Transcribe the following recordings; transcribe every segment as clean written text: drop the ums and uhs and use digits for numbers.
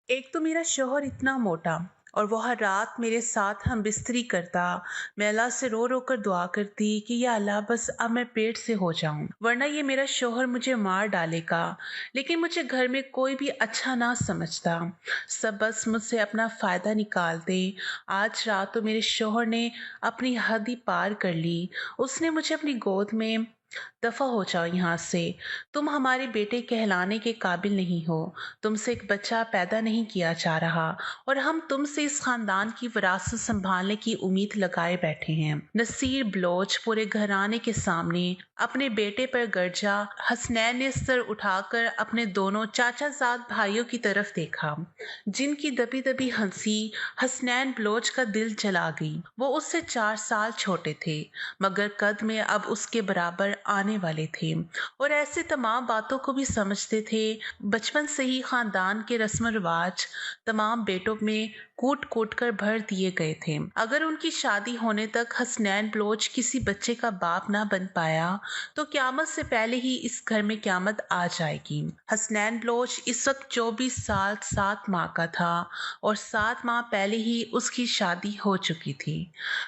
ایک تو میرا شوہر اتنا موٹا اور وہ ہر رات میرے ساتھ ہم بستری کرتا۔ میں اللہ سے رو رو کر دعا کرتی کہ یا اللہ بس اب میں پیٹ سے ہو جاؤں، ورنہ یہ میرا شوہر مجھے مار ڈالے گا۔ لیکن مجھے گھر میں کوئی بھی اچھا نہ سمجھتا، سب بس مجھ سے اپنا فائدہ نکالتے۔ آج رات تو میرے شوہر نے اپنی حد ہی پار کر لی۔ اس نے مجھے اپنی گود میں دفع ہو جاؤ یہاں سے، تم ہمارے بیٹے کہلانے کے قابل نہیں ہو، تم سے ایک بچہ پیدا نہیں کیا جا رہا اور ہم تم سے اس خاندان کی وراثت سنبھالنے کی امید لگائے بیٹھے ہیں۔ نصیر بلوچ پورے گھرانے کے سامنے اپنے بیٹے پر گرجا۔ حسنین نے سر اٹھا کر اپنے دونوں چاچا زاد بھائیوں کی طرف دیکھا جن کی دبی دبی ہنسی حسنین بلوچ کا دل جلا گئی۔ وہ اس سے 4 سال چھوٹے تھے مگر قد میں اب اس کے برابر آنے والے تھے اور ایسے تمام باتوں کو بھی سمجھتے تھے۔ بچپن سے ہی خاندان کے رسم و رواج تمام بیٹوں میں کوٹ کوٹ کر بھر دیے گئے تھے۔ اگر ان کی شادی ہونے تک حسنین بلوچ کسی بچے کا باپ نہ بن پایا تو قیامت سے پہلے ہی اس گھر میں قیامت آ جائے گی۔ حسنین بلوچ اس وقت 24 سال 7 ماہ کا تھا اور 7 ماہ پہلے ہی اس کی شادی ہو چکی تھی۔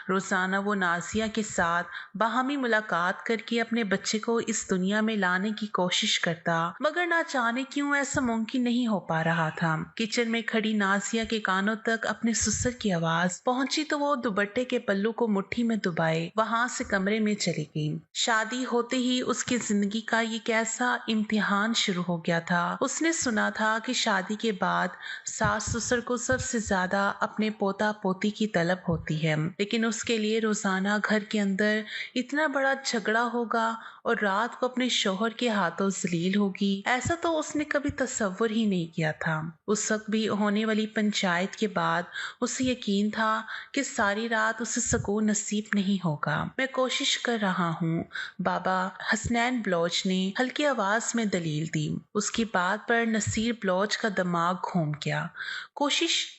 روزانہ وہ نازیہ کے ساتھ باہمی ملاقات کر کے اپنے بچے کو اس دنیا میں لانے کی کوشش کرتا مگر نہ جانے کیوں ایسا ممکن نہیں ہو پا رہا تھا۔ کچن میں کھڑی نازیہ کے کانوں تک اپنے سسر کی آواز پہنچی تو وہ دوپٹے کے پلو کو مٹھی میں دبائے وہاں سے کمرے میں چلی گئی۔ شادی ہوتے ہی اس کی زندگی کا یہ کیسا امتحان شروع ہو گیا تھا۔ اس نے سنا تھا کہ شادی کے بعد ساس سسر کو سب سے زیادہ اپنے پوتا پوتی کی طلب ہوتی ہے، لیکن اس کے لیے روزانہ گھر کے اندر اتنا بڑا جھگڑا ہوگا اور رات کو اپنے شوہر کے ہاتھوں ذلیل ہوگی، ایسا تو اس نے کبھی تصور ہی نہیں کیا تھا۔ اس وقت بھی ہونے والی پنچایت کے بعد اسے یقین تھا کہ ساری رات اسے سکون نصیب نہیں ہوگا۔ میں کوشش کر رہا ہوں بابا، حسنین بلوچ نے ہلکی آواز میں دلیل دی۔ اس کی بات پر نصیر بلوچ کا دماغ گھوم گیا۔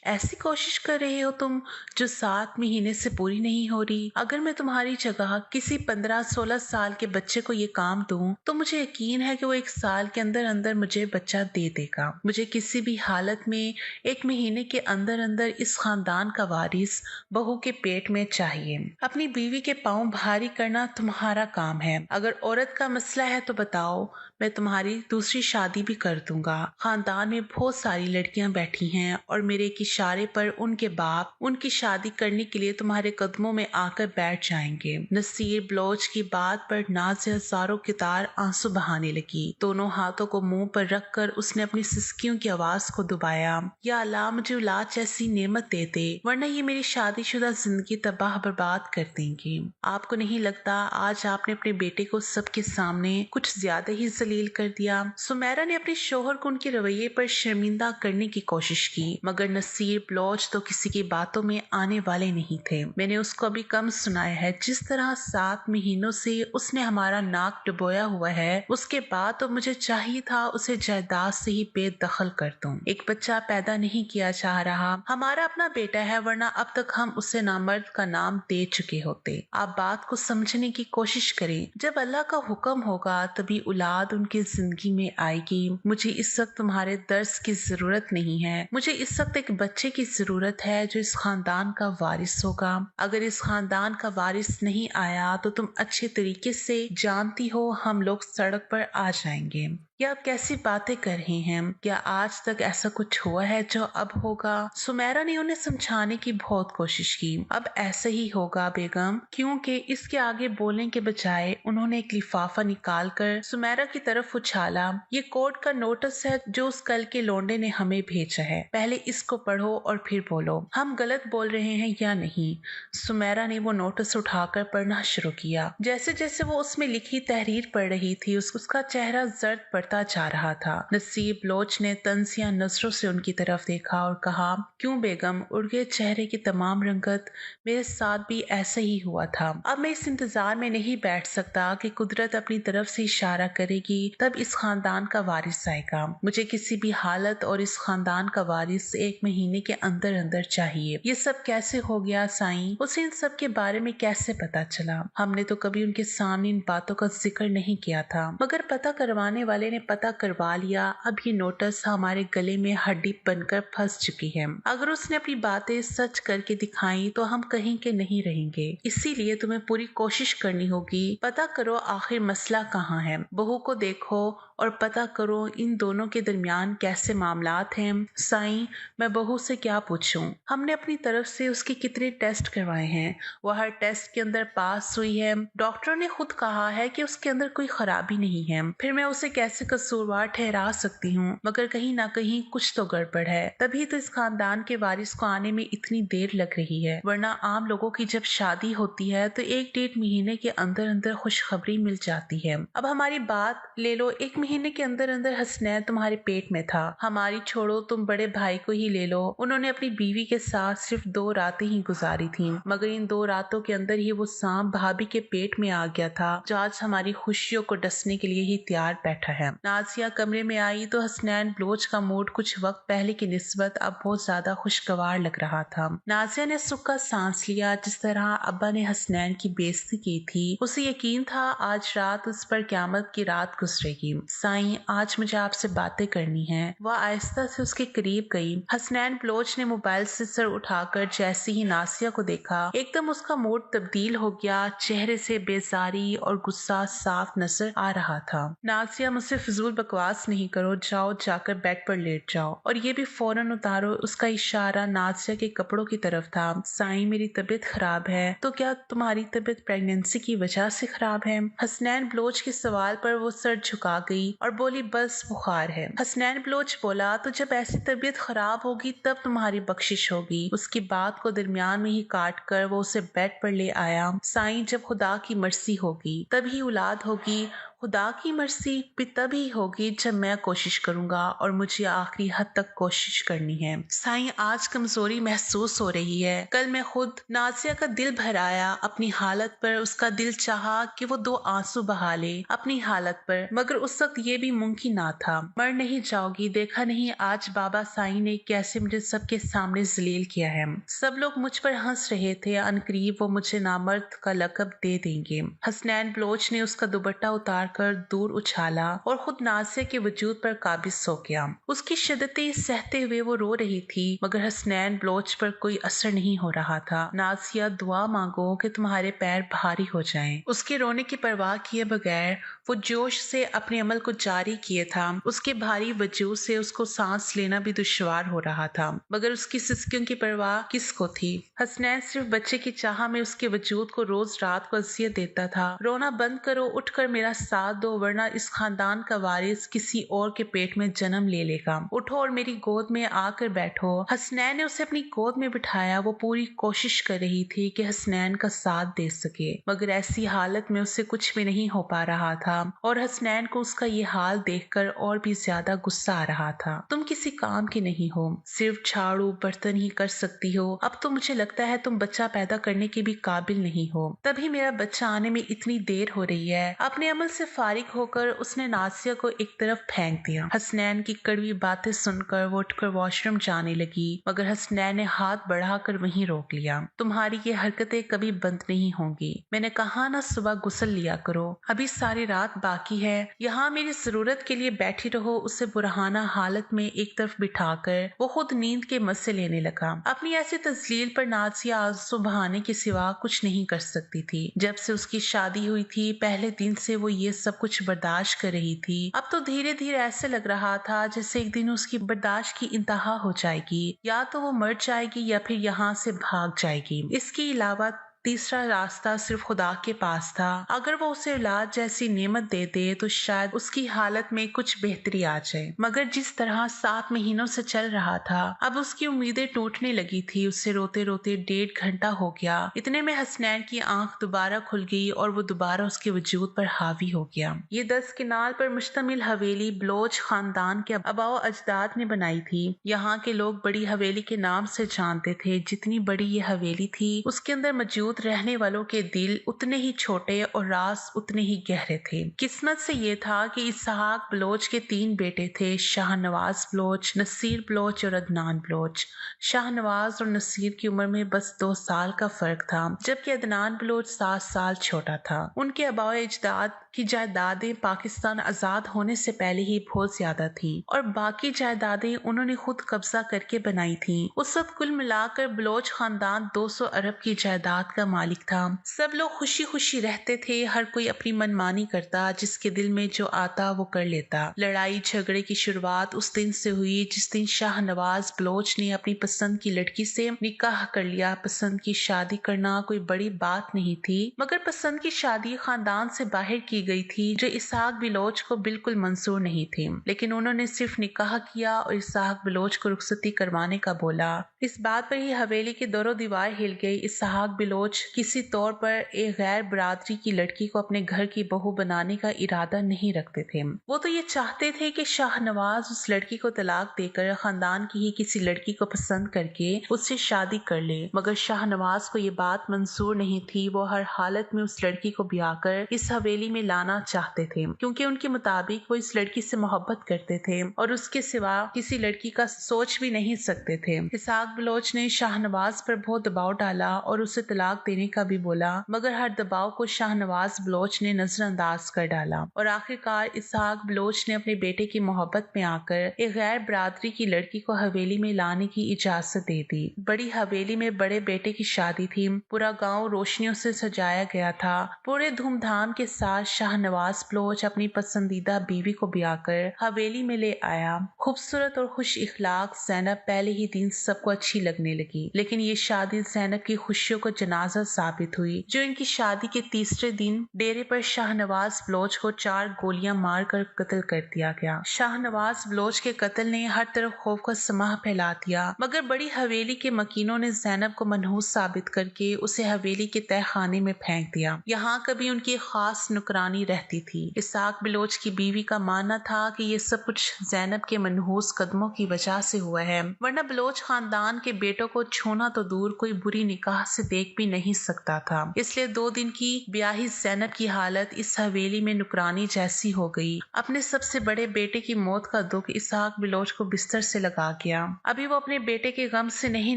ایسی کوشش کر رہے ہو تم جو 7 مہینے سے پوری نہیں ہو رہی؟ اگر میں تمہاری جگہ کسی 15-16 سال کے بچے کو یہ کام دوں تو مجھے یقین ہے کہ وہ 1 سال کے اندر اندر مجھے بچہ دے دے گا۔ مجھے کسی بھی حالت میں 1 مہینے کے اندر اندر اس خاندان کا وارث بہو کے پیٹ میں چاہیے۔ اپنی بیوی کے پاؤں بھاری کرنا تمہارا کام ہے۔ اگر عورت کا مسئلہ ہے تو بتاؤ، میں تمہاری دوسری شادی بھی کر دوں گا۔ خاندان میں بہت ساری لڑکیاں بیٹھی ہیں اور میرے ایک اشارے پر ان کے باپ ان کی شادی کرنے کے لیے تمہارے قدموں میں آ کر بیٹھ جائیں گے۔ نصیر بلوچ کی بات پر نازیہ زاروں کی طرح آنسو بہانے لگی۔ دونوں ہاتھوں کو منہ پر رکھ کر اس نے اپنی سسکیوں کی آواز کو دبایا۔ یا اللہ مجھے اولاد جیسی نعمت دے دے ورنہ یہ میری شادی شدہ زندگی تباہ برباد کر دیں گی۔ آپ کو نہیں لگتا آج آپ نے اپنے بیٹے کو سب کے سامنے کچھ زیادہ ہی ذلیل کر دیا؟ سمیرہ نے اپنے شوہر کو ان کے رویے پر شرمندہ کرنے کی کوشش کی مگر نصیر بلوچ تو کسی کی باتوں میں آنے والے نہیں تھے۔ میں نے اس کو ابھی کم سنایا ہے، جس طرح 7 مہینوں سے اس نے ہمارا ناک ڈبویا ہوا ہے، اس کے بعد تو مجھے چاہیے تھا اسے جائیداد سے ہی بے دخل کر دوں۔ ایک بچہ پیدا نہیں کیا جا رہا، ہمارا اپنا بیٹا ہے ورنہ اب تک ہم اسے نامرد کا نام دے چکے ہوتے۔ آپ بات کو سمجھنے کی کوشش کریں، جب اللہ کا حکم ہوگا تبھی اولاد ان کی زندگی میں آئے گی۔ مجھے اس وقت تمہارے درس کی ضرورت نہیں ہے، مجھے اس وقت ایک بچے کی ضرورت ہے جو اس خاندان کا وارث ہوگا۔ اگر اس خاندان کا وارث نہیں آیا تو تم اچھے طریقے سے جانتی ہو ہم لوگ سڑک پر آ جائیں گے۔ یہ آپ کیسی باتیں کر رہے ہیں؟ کیا آج تک ایسا کچھ ہوا ہے جو اب ہوگا؟ سمیرہ نے انہیں سمجھانے کی بہت کوشش کی۔ اب ایسا ہی ہوگا بیگم، کیونکہ اس کے آگے بولنے کے بجائے انہوں نے ایک لفافہ نکال کر سمیرہ کی طرف اچھالا۔ یہ کورٹ کا نوٹس ہے جو اس کل کے لونڈے نے ہمیں بھیجا ہے، پہلے اس کو پڑھو اور پھر بولو ہم غلط بول رہے ہیں یا نہیں۔ سمیرہ نے وہ نوٹس اٹھا کر پڑھنا شروع کیا۔ جیسے جیسے وہ اس میں لکھی تحریر پڑھ رہی تھی اس کا چہرہ زرد پڑتا جا رہا تھا۔ نصیر بلوچ نے طنزیہ نظروں سے ان کی طرف دیکھا اور کہا، کیوں بیگم؟ اڑ گئے چہرے کی تمام رنگت، میرے ساتھ بھی ایسا ہی ہوا تھا۔ اب میں اس انتظار میں نہیں بیٹھ سکتا کہ قدرت اپنی طرف سے اشارہ کرے گی تب اس خاندان کا وارث آئے گا۔ مجھے کسی بھی حالت اور اس خاندان کا وارث 1 مہینے کے اندر اندر چاہیے۔ یہ سب کیسے ہو گیا سائیں؟ اسے ان سب کے بارے میں کیسے پتا چلا؟ ہم نے تو کبھی ان کے سامنے ان باتوں کا ذکر نہیں کیا تھا مگر پتہ کروانے والے نے نے پتہ کروا لیا اب یہ نوٹس ہمارے گلے میں ہڈی بن کر پھنس چکی ہے۔ اگر اس نے اپنی باتیں سچ کر کے دکھائیں تو ہم کہیں کہ نہیں رہیں گے، اسی لیے تمہیں پوری کوشش کرنی ہوگی۔ پتہ کرو آخر مسئلہ کہاں ہے، بہو کو دیکھو اور پتہ کرو ان دونوں کے درمیان کیسے معاملات ہیں۔ سائیں، میں بہو سے کیا پوچھوں؟ ہم نے اپنی طرف سے اس کے کتنے ٹیسٹ کروائے ہیں، وہ ہر ٹیسٹ کے اندر پاس ہوئی ہے۔ ڈاکٹر نے خود کہا ہے کہ اس کے اندر کوئی خرابی نہیں ہے، پھر میں اسے کیسے قصوروار ٹھہرا سکتی ہوں؟ مگر کہیں نہ کہیں کچھ تو گڑبڑ ہے، تبھی تو اس خاندان کے وارث کو آنے میں اتنی دیر لگ رہی ہے، ورنہ عام لوگوں کی جب شادی ہوتی ہے تو 1-1.5 مہینے کے اندر اندر خوشخبری مل جاتی ہے۔ اب ہماری بات لے لو، 1 مہینے کے اندر اندر حسنین تمہارے پیٹ میں تھا۔ ہماری چھوڑو، تم بڑے بھائی کو ہی لے لو، انہوں نے اپنی بیوی کے ساتھ صرف 2 راتیں ہی گزاری تھیں، مگر ان 2 راتوں کے اندر ہی وہ سانپ بھابھی کے پیٹ میں آ گیا تھا جو آج ہماری خوشیوں کو ڈسنے کے لیے ہی تیار بیٹھا ہے۔ نازیہ کمرے میں آئی تو حسنین بلوچ کا موڈ کچھ وقت پہلے کی نسبت اب بہت زیادہ خوشگوار لگ رہا تھا۔ نازیہ نے سکا سانس لیا، جس طرح ابا نے حسنین کی بےعزتی کی تھی اسے یقین تھا آج رات اس پر قیامت کی رات گزرے گی۔ سائیں، آج مجھے آپ سے باتیں کرنی ہیں۔ وہ آہستہ سے اس کے قریب گئی۔ حسنین بلوچ نے موبائل سے سر اٹھا کر جیسے ہی نازیہ کو دیکھا ایک دم اس کا موڈ تبدیل ہو گیا، چہرے سے بیزاری اور غصہ صاف نظر آ رہا تھا۔ نازیہ، مجھ سے فضول بکواس نہیں کرو، جاؤ جا کر بیڈ پر لیٹ جاؤ، اور یہ بھی فوراً اتارو۔ اس کا اشارہ نازیہ کے کپڑوں کی طرف تھا۔ سائیں، میری طبیعت خراب ہے۔ تو کیا تمہاری طبیعت پریگننسی کی وجہ سے خراب ہے؟ حسنین بلوچ کے سوال پر وہ سر جھکا گئی اور بولی، بس بخار ہے۔ حسنین بلوچ بولا، تو جب ایسی طبیعت خراب ہوگی تب تمہاری بخشش ہوگی۔ اس کی بات کو درمیان میں ہی کاٹ کر وہ اسے بیڈ پر لے آیا۔ سائیں، جب خدا کی مرضی ہوگی تبھی اولاد ہوگی، خدا کی مرضی بھی تبھی ہوگی جب میں کوشش کروں گا، اور مجھے آخری حد تک کوشش کرنی ہے۔ سائیں، آج کمزوری محسوس ہو رہی ہے، کل میں خود۔ نازیہ کا دل بھر آیا اپنی حالت پر، اس کا دل چاہا کہ وہ 2 آنسو بہا لے اپنی حالت پر، مگر اس وقت یہ بھی ممکن نہ تھا۔ مر نہیں جاؤ گی، دیکھا نہیں آج بابا سائیں نے کیسے مجھے سب کے سامنے ذلیل کیا ہے۔ سب لوگ مجھ پر ہنس رہے تھے، ان قریب وہ مجھے نامرد کا لقب دے دیں گے۔ حسنین بلوچ نے اس کا دوپٹہ اتار کر دور اچھالا اور خود نازیہ کے وجود پر قابض ہو گیا۔ اس کی شدتیں سہتے ہوئے وہ رو رہی تھی، مگر حسنین بلوچ پر کوئی اثر نہیں ہو رہا تھا۔ نازیہ، دعا مانگو کہ تمہارے پیر بھاری ہو جائیں۔ اس کے رونے کی پرواہ کیے بغیر وہ جوش سے اپنے عمل کو جاری کیے تھا۔ اس کے بھاری وجود سے اس کو سانس لینا بھی دشوار ہو رہا تھا، مگر اس کی سسکیوں کی پرواہ کس کو تھی؟ حسنین صرف بچے کی چاہ میں اس کے وجود کو روز رات کو اذیت دیتا تھا۔ رونا بند کرو، اٹھ کر میرا ساتھ دو، ورنہ اس خاندان کا وارث کسی اور کے پیٹ میں جنم لے لے گا۔ اٹھو اور میری گود میں آ کر بیٹھو۔ حسنین نے اسے اپنی گود میں بٹھایا۔ وہ پوری کوشش کر رہی تھی کہ حسنین کا ساتھ دے سکے، مگر ایسی حالت میں اسے کچھ بھی نہیں ہو پا رہا تھا، اور حسنین کو اس کا یہ حال دیکھ کر اور بھی زیادہ غصہ آ رہا تھا۔ تم کسی کام کی نہیں ہو، صرف جھاڑو برتن ہی کر سکتی ہو۔ اب تو مجھے لگتا ہے تم بچہ پیدا کرنے کے بھی قابل نہیں ہو، تبھی میرا بچہ آنے میں اتنی دیر ہو رہی ہے۔ اپنے عمل سے فارغ ہو کر اس نے نازیہ کو ایک طرف پھینک دیا۔ حسنین کی کڑوی باتیں سن کر وہ اٹھ کر واش روم جانے لگی، مگر حسنین نے ہاتھ بڑھا کر وہیں روک لیا۔ تمہاری یہ حرکتیں کبھی بند نہیں ہوں گی، میں نے کہا نا صبح غسل لیا کرو، ابھی ساری رات باقی ہے، یہاں میری ضرورت کے لیے بیٹھی رہو۔ اسے برہانہ حالت میں ایک طرف بٹھا کر وہ خود نیند کے مزے لینے لگا۔ اپنی ایسی تذلیل پر نازیہ آنسو بہانے کے سوا کچھ نہیں کر سکتی تھی۔ جب سے اس کی شادی ہوئی تھی پہلے دن سے وہ یہ سب کچھ برداشت کر رہی تھی، اب تو دھیرے دھیرے ایسے لگ رہا تھا جیسے ایک دن اس کی برداشت کی انتہا ہو جائے گی، یا تو وہ مر جائے گی یا پھر یہاں سے بھاگ جائے گی۔ اس کے علاوہ تیسرا راستہ صرف خدا کے پاس تھا۔ اگر وہ اسے اولاد جیسی نعمت دے دے تو شاید اس کی حالت میں کچھ بہتری آ جائے، مگر جس طرح 7 مہینوں سے چل رہا تھا اب اس کی امیدیں ٹوٹنے لگی تھی۔ اسے روتے روتے 1.5 گھنٹہ ہو گیا۔ اتنے میں حسنین کی آنکھ دوبارہ کھل گئی اور وہ دوبارہ اس کے وجود پر حاوی ہو گیا۔ یہ 10 کنال پر مشتمل حویلی بلوچ خاندان کے آباء و اجداد نے بنائی تھی۔ یہاں کے لوگ بڑی حویلی کے نام سے جانتے تھے۔ جتنی بڑی یہ حویلی تھی اس کے اندر موجود موجود رہنے والوں کے دل اتنے ہی چھوٹے اور راز اتنے ہی گہرے تھے۔ قسمت سے یہ تھا کہ اسحاق بلوچ کے 3 بیٹے تھے، شاہ نواز بلوچ، نصیر بلوچ اور عدنان بلوچ۔ شاہ نواز اور نصیر کی عمر میں بس 2 سال کا فرق تھا، جبکہ عدنان بلوچ 7 سال چھوٹا تھا۔ ان کے آباء و اجداد کی جائیدادیں پاکستان آزاد ہونے سے پہلے ہی بہت زیادہ تھیں اور باقی جائیدادیں انہوں نے خود قبضہ کر کے بنائی تھیں۔ اس وقت کل ملا کر بلوچ خاندان 200 ارب کی جائیداد کا مالک تھا۔ سب لوگ خوشی خوشی رہتے تھے، ہر کوئی اپنی منمانی کرتا، جس کے دل میں جو آتا وہ کر لیتا۔ لڑائی جھگڑے کی شروعات اس دن سے ہوئی جس دن شاہ نواز بلوچ نے اپنی پسند کی لڑکی سے نکاح کر لیا۔ پسند کی شادی کرنا کوئی بڑی بات نہیں تھی، مگر پسند کی شادی خاندان سے باہر کی گئی تھی جو اسحاق بلوچ کو بالکل منظور نہیں تھی، لیکن انہوں نے صرف نکاح کیا اور اسحاق بلوچ کو رخصتی کروانے کا بولا۔ اس بات پر ہی حویلی کے دور و دیوار ہل گئی۔ اسحاق بلوچ کسی طور پر ایک غیر برادری کی لڑکی کو اپنے گھر کی بہو بنانے کا ارادہ نہیں رکھتے تھے۔ وہ تو یہ چاہتے تھے کہ شاہ نواز اس لڑکی کو طلاق دے کر خاندان کی ہی کسی لڑکی کو پسند کر کے اس سے شادی کر لے، مگر شاہ نواز کو یہ بات منظور نہیں تھی۔ وہ ہر حالت میں اس لڑکی کو بیاہ کر اس حویلی میں لانا چاہتے تھے، کیونکہ ان کے مطابق وہ اس لڑکی سے محبت کرتے تھے اور اس کے سوا کسی لڑکی کا سوچ بھی نہیں سکتے تھے۔ اسحاق بلوچ نے شاہ نواز پر بہت دباؤ ڈالا اور اسے طلاق دینے کا بھی بولا، مگر ہر دباؤ کو شاہ نواز بلوچ نے نظر انداز کر ڈالا اور آخرکار اسحاق بلوچ نے اپنے بیٹے کی محبت میں آ کر ایک غیر برادری کی لڑکی کو حویلی میں لانے کی اجازت دے دی۔ بڑی حویلی میں بڑے بیٹے کی شادی تھی، پورا گاؤں روشنیوں سے سجایا گیا تھا۔ پورے دھوم دھام کے ساتھ شاہ نواز بلوچ اپنی پسندیدہ بیوی کو بیاہ کر حویلی میں لے آیا۔ خوبصورت اور خوش اخلاق زینب پہلے ہی دن سب کو اچھی لگنے لگی، لیکن یہ شادی زینب کی خوشیوں کو جنازہ ثابت ہوئی۔ جو ان کی شادی کے تیسرے دن ڈیرے پر شاہ نواز بلوچ کو 4 گولیاں مار کر قتل کر دیا گیا۔ شاہ نواز بلوچ کے قتل نے ہر طرف خوف کا سماں پھیلا دیا، مگر بڑی حویلی کے مکینوں نے زینب کو منحوس ثابت کر کے اسے حویلی کے تہہ خانے میں پھینک دیا۔ یہاں کبھی ان کی خاص نوکرانی رہتی تھی۔ اسحاق بلوچ کی بیوی کا ماننا تھا کہ یہ سب کچھ زینب کے منحوس قدموں کی وجہ سے ہوا ہے، ورنہ بلوچ خاندان کے بیٹوں کو چھونا تو دور کوئی بری نکاح سے دیکھ بھی نہیں سکتا تھا۔ اس لیے 2 دن کی بیاہی زینب کی حالت اس حویلی میں نوکرانی جیسی ہو گئی۔ اپنے سب سے بڑے بیٹے کی موت کا دکھ اسحاق بلوچ کو بستر سے لگا گیا۔ ابھی وہ اپنے بیٹے کے غم سے نہیں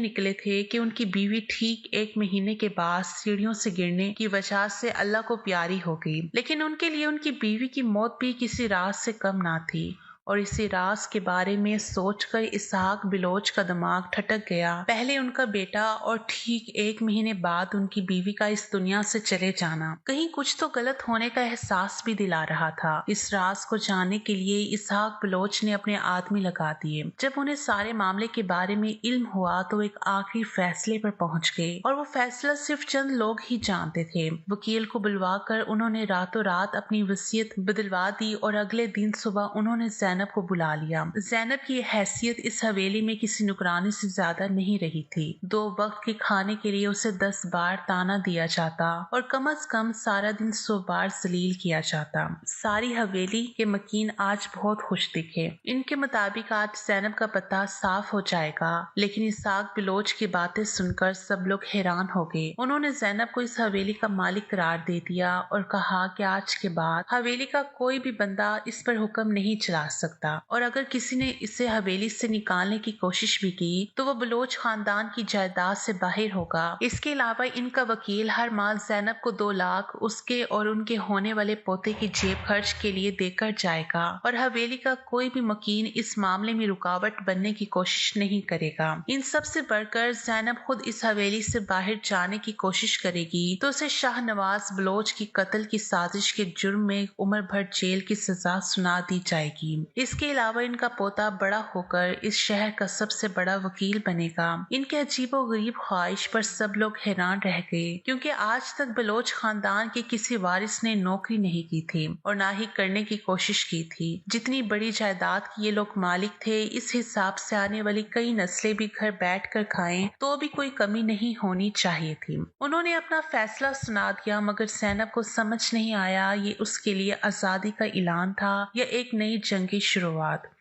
نکلے تھے کہ ان کی بیوی ٹھیک 1 مہینے کے بعد سیڑھیوں سے گرنے کی وجہ سے اللہ کو پیاری ہو گئی، لیکن ان کے لیے ان کی بیوی کی موت بھی کسی راز سے کم نہ تھی، اور اسی راز کے بارے میں سوچ کر اسحاق بلوچ کا دماغ ٹھٹک گیا۔ پہلے ان کا بیٹا اور ٹھیک 1 مہینے بعد ان کی بیوی کا اس دنیا سے چلے جانا کہیں کچھ تو غلط ہونے کا احساس بھی دلا رہا تھا۔ اس راز کو جاننے کے لیے اسحاق بلوچ نے اپنے آدمی لگا دیے۔ جب انہیں سارے معاملے کے بارے میں علم ہوا تو ایک آخری فیصلے پر پہنچ گئے، اور وہ فیصلہ صرف چند لوگ ہی جانتے تھے۔ وکیل کو بلوا کر انہوں نے راتوں رات اپنی وصیت بدلوا دی اور اگلے دن صبح انہوں نے زینب کو بلا لیا۔ زینب کی حیثیت اس حویلی میں کسی نوکرانی سے زیادہ نہیں رہی تھی۔ 2 وقت کے کھانے کے لیے اسے 10 بار تانا دیا جاتا اور کم از کم سارا دن 100 بار ذلیل کیا جاتا۔ ساری حویلی کے مکین آج بہت خوش دکھے۔ ان کے مطابق آج زینب کا پتہ صاف ہو جائے گا، لیکن اسحاق بلوچ کی باتیں سن کر سب لوگ حیران ہو گئے۔ انہوں نے زینب کو اس حویلی کا مالک قرار دے دیا اور کہا کہ آج کے بعد حویلی کا کوئی بھی بندہ اس پر حکم نہیں چلا سکتا، اور اگر کسی نے اسے حویلی سے نکالنے کی کوشش بھی کی تو وہ بلوچ خاندان کی جائیداد سے باہر ہوگا۔ اس کے علاوہ ان کا وکیل ہر ماہ زینب کو 2 لاکھ اس کے اور ان کے ہونے والے پوتے کی جیب خرچ کے لیے دے کر جائے گا، اور حویلی کا کوئی بھی مکین اس معاملے میں رکاوٹ بننے کی کوشش نہیں کرے گا۔ ان سب سے بڑھ کر زینب خود اس حویلی سے باہر جانے کی کوشش کرے گی تو اسے شاہ نواز بلوچ کی قتل کی سازش کے جرم میں عمر بھر جیل کی سزا سنا دی جائے گی۔ اس کے علاوہ ان کا پوتا بڑا ہو کر اس شہر کا سب سے بڑا وکیل بنے گا۔ ان کے عجیب و غریب خواہش پر سب لوگ حیران رہ گئے، کیونکہ آج تک بلوچ خاندان کے کسی وارث نے نوکری نہیں کی تھی اور نہ ہی کرنے کی کوشش کی تھی۔ جتنی بڑی جائیداد کی یہ لوگ مالک تھے، اس حساب سے آنے والی کئی نسلیں بھی گھر بیٹھ کر کھائیں تو بھی کوئی کمی نہیں ہونی چاہیے تھی۔ انہوں نے اپنا فیصلہ سنا دیا، مگر زینب کو سمجھ نہیں آیا یہ اس کے لیے آزادی کا اعلان تھا یا ایک نئی جنگ کی شروعات۔